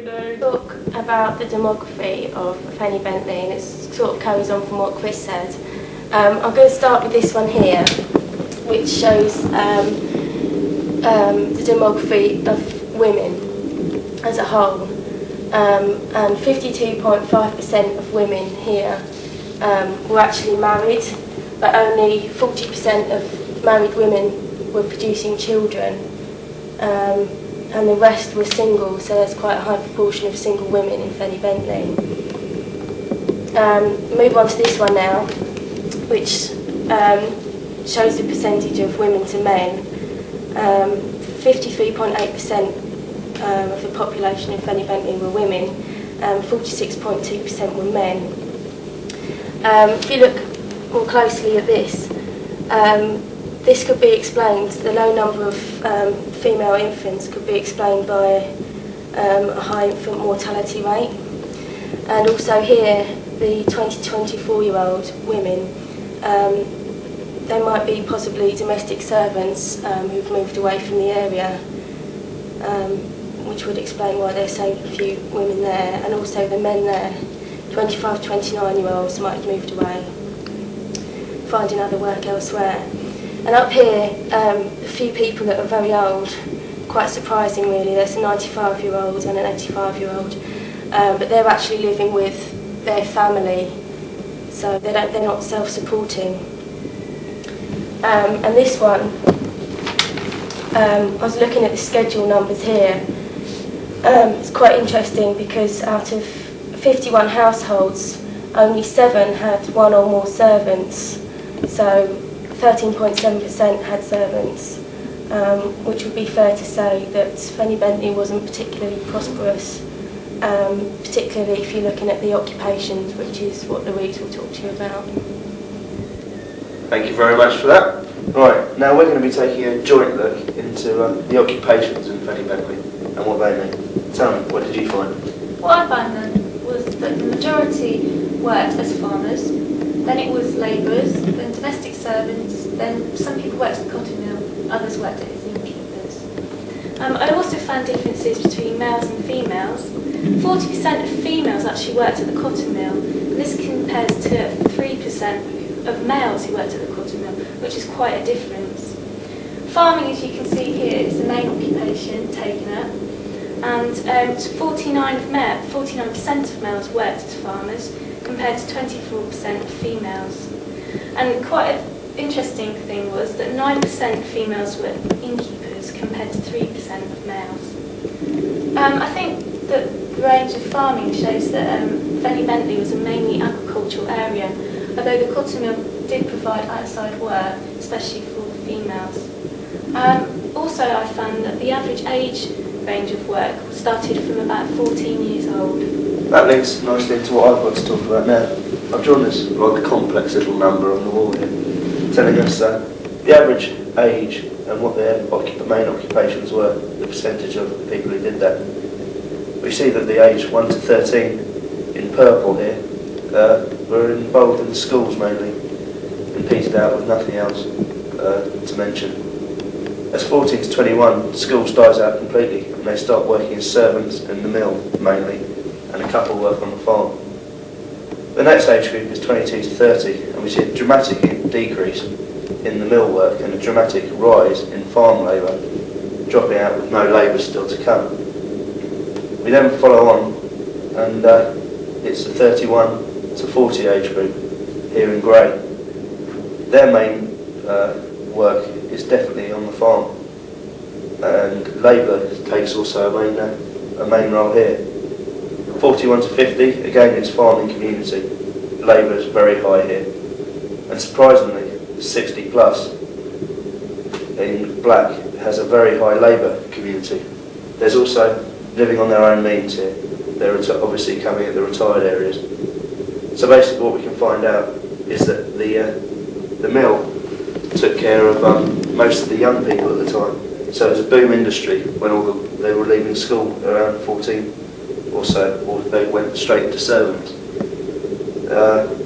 Talk about the demography of Fanny Bentley, and it sort of carries on from what Chris said. I'm going to start with this one here, which shows the demography of women as a whole. And 52.5% of women here were actually married, but only 40% of married women were producing children. And the rest were single, so there's quite a high proportion of single women in Fanny Bentley. Move on to this one now, which shows the percentage of women to men. 53.8% of the population in Fanny Bentley were women, 46.2% were men. If you look more closely at this, this could be explained, the low number of female infants could be explained by a high infant mortality rate. And also here, the 20 to 24-year-old women, they might be possibly domestic servants who've moved away from the area, which would explain why there's so few women there. And also the men there, 25 to 29-year-olds might have moved away, finding other work elsewhere. And up here, a few people that are very old, quite surprising really. There's a 95-year-old and an 85-year-old, but they're actually living with their family, so they're not self-supporting. And this one, I was looking at the schedule numbers here. It's quite interesting because out of 51 households, only 7 had one or more servants. So 13.7% had servants, which would be fair to say that Fanny Bentley wasn't particularly prosperous, particularly if you're looking at the occupations, which is what Louise will talk to you about. Thank you very much for that. Right, now we're going to be taking a joint look into the occupations in Fanny Bentley and what they mean. Tell me, what did you find? What I found then was that the majority worked as farmers, then it was labourers, then domestic servants, then some people worked at the cotton mill, others worked as innkeepers. I also found differences between males and females. 40% of females actually worked at the cotton mill, and this compares to 3% of males who worked at the cotton mill, which is quite a difference. Farming, as you can see here, is the main occupation taken up, and 49% of males worked as farmers, compared to 24% of females. And quite an interesting thing was that 9% of females were innkeepers compared to 3% of males. I think that the range of farming shows that Fanny Bentley was a mainly agricultural area, although the cotton mill did provide outside work, especially for the females. Also I found that the average age range of work started from about 14 years old. That links nicely into what I've got to talk about now. I've drawn this rather complex little number on the wall here, telling us the average age and what their main occupations were, the percentage of the people who did that. We see that the age 1 to 13 in purple here were involved in the schools mainly, and petered out with nothing else to mention. As 14 to 21, schools dies out completely and they start working as servants in the mill mainly, and a couple work on the farm. The next age group is 22 to 30, and we see a dramatic decrease in the mill work and a dramatic rise in farm labour, dropping out with no labour still to come. We then follow on, and it's the 31 to 40 age group here in grey. Their main work is definitely on the farm, and labour takes also a main role here. 41 to 50, again it's farming community. Labour is very high here. And surprisingly, 60 plus in black has a very high labour community. There's also living on their own means here. They're obviously coming at the retired areas. So basically what we can find out is that the mill took care of most of the young people at the time. So it was a boom industry when they were leaving school around 14 or so, or they went straight into servants.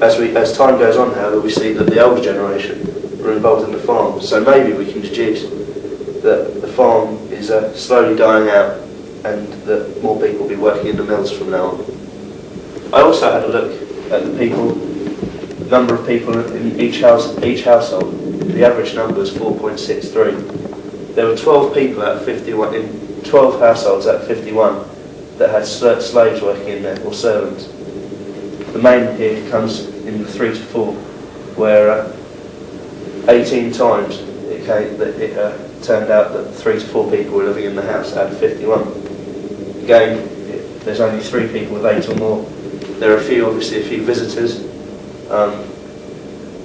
As time goes on, however, we see that the older generation were involved in the farm. So maybe we can deduce that the farm is slowly dying out, and that more people will be working in the mills from now on. I also had a look at the number of people in each household. The average number was 4.63. There were 12 people out of 51 in 12 households out of 51 that had slaves working in there, or servants. The main here comes in the 3 to 4, where 18 times it turned out that 3 to 4 people were living in the house out of 51. Again, there's only 3 people with 8 or more. There are obviously a few visitors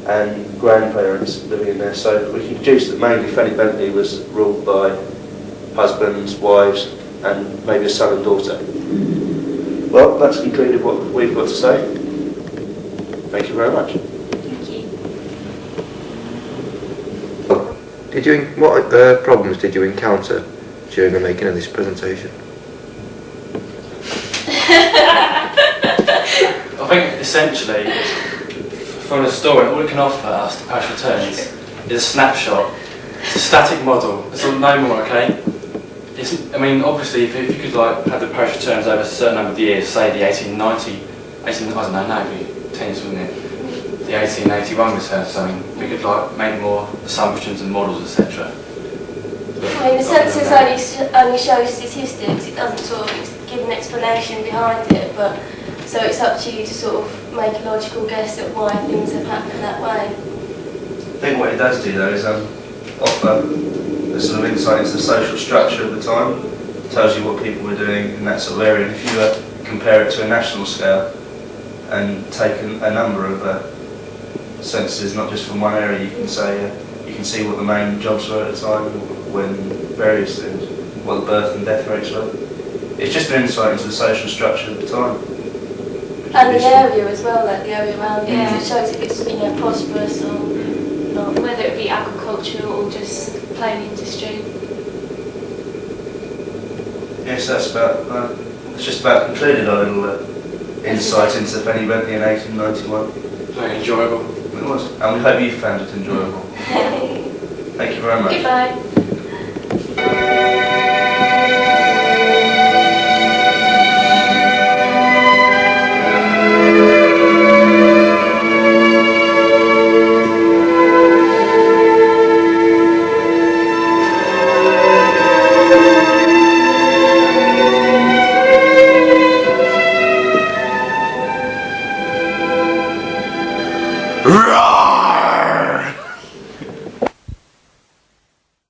and grandparents living in there, so we can deduce that mainly Fanny Bentley was ruled by husbands, wives, and maybe a son and daughter. Well, that's concluded what we've got to say. Thank you very much. Thank you. What problems did you encounter during the making of this presentation? I think essentially, from the story, all it can offer us, the parish returns, is a snapshot. It's a static model. It's no more, okay? Obviously, if you could have the parish returns over a certain number of years, say the 1890, it'd be 10 years, wouldn't it? The 1881 returns or something, we could make more assumptions and models, etc. The census only shows statistics, it doesn't sort of give an explanation behind it, but so it's up to you to sort of make a logical guess at why things have happened that way. I think what it does do though is offer a sort of insight into the social structure of the time. It tells you what people were doing in that sort of area, and if you compare it to a national scale and take a number of censuses, not just from one area, you can see what the main jobs were at the time, when various things, what the birth and death rates were. It's just an insight into the social structure of the time. And the area as well, like the area around it, it shows if it's prosperous or not. Whether it be agricultural or just plain industry. Yes, that's just about concluded our little insight into Fanny Bentley in 1891. Very enjoyable. It was, and we hope you found it enjoyable. Thank you very much. Goodbye.